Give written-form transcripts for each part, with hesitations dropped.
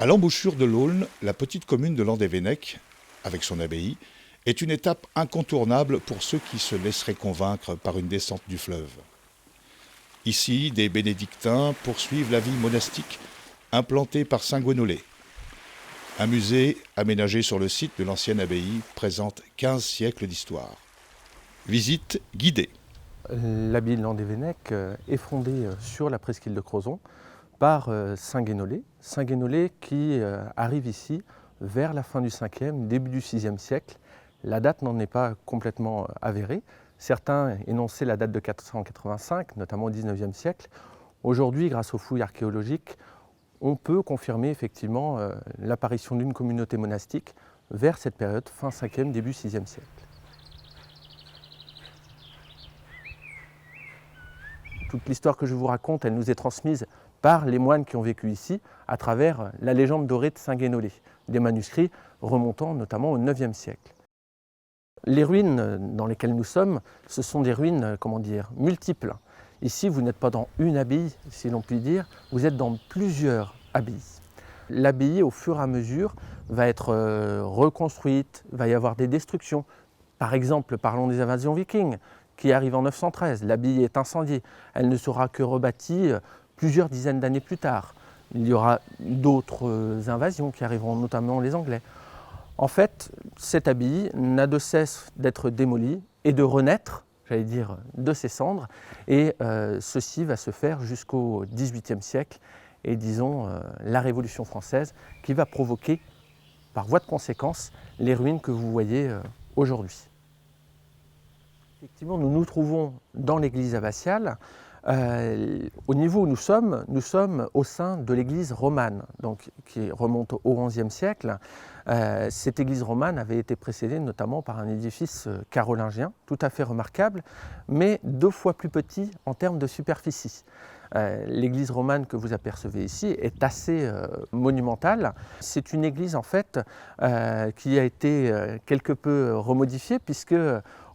À l'embouchure de l'Aulne, la petite commune de Landévennec, avec son abbaye, est une étape incontournable pour ceux qui se laisseraient convaincre par une descente du fleuve. Ici, des bénédictins poursuivent la vie monastique implantée par saint Guénolé. Un musée aménagé sur le site de l'ancienne abbaye présente 15 siècles d'histoire. Visite guidée. L'abbaye de Landévennec est fondée sur la presqu'île de Crozon par saint Guénolé. Saint Guénolé qui arrive ici vers la fin du 5e, début du 6e siècle. La date n'en est pas complètement avérée. Certains énonçaient la date de 485, notamment au 19e siècle. Aujourd'hui, grâce aux fouilles archéologiques, on peut confirmer effectivement l'apparition d'une communauté monastique vers cette période, fin 5e, début 6e siècle. Toute l'histoire que je vous raconte, elle nous est transmise par les moines qui ont vécu ici à travers la légende dorée de saint Guénolé, des manuscrits remontant notamment au 9e siècle. Les ruines dans lesquelles nous sommes, ce sont des ruines, multiples. Ici, vous n'êtes pas dans une abbaye, si l'on peut dire, vous êtes dans plusieurs abbayes. L'abbaye, au fur et à mesure, va être reconstruite, il va y avoir des destructions. Par exemple, parlons des invasions vikings, qui arrivent en 913. L'abbaye est incendiée. Elle ne sera que rebâtie plusieurs dizaines d'années plus tard. Il y aura d'autres invasions qui arriveront, notamment les Anglais. En fait, cette abbaye n'a de cesse d'être démolie et de renaître, j'allais dire, de ses cendres. Et ceci va se faire jusqu'au XVIIIe siècle et disons la Révolution française qui va provoquer, par voie de conséquence, les ruines que vous voyez aujourd'hui. Effectivement, nous nous trouvons dans l'église abbatiale. Au niveau où nous sommes au sein de l'église romane, donc, qui remonte au XIe siècle. Cette église romane avait été précédée notamment par un édifice carolingien, tout à fait remarquable, mais 2 fois plus petit en termes de superficie. L'église romane que vous apercevez ici est assez monumentale. C'est une église en fait qui a été quelque peu remodifiée puisque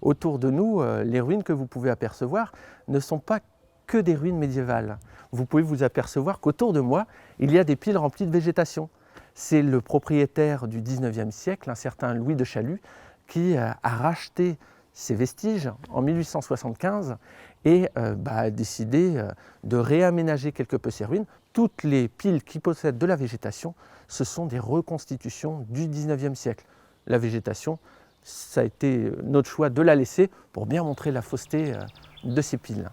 autour de nous, les ruines que vous pouvez apercevoir ne sont pas que des ruines médiévales. Vous pouvez vous apercevoir qu'autour de moi, il y a des piles remplies de végétation. C'est le propriétaire du 19e siècle, un certain Louis de Chalut, qui a racheté ces vestiges en 1875 et a décidé de réaménager quelque peu ces ruines. Toutes les piles qui possèdent de la végétation, ce sont des reconstitutions du 19e siècle. La végétation, ça a été notre choix de la laisser pour bien montrer la fausseté de ces piles.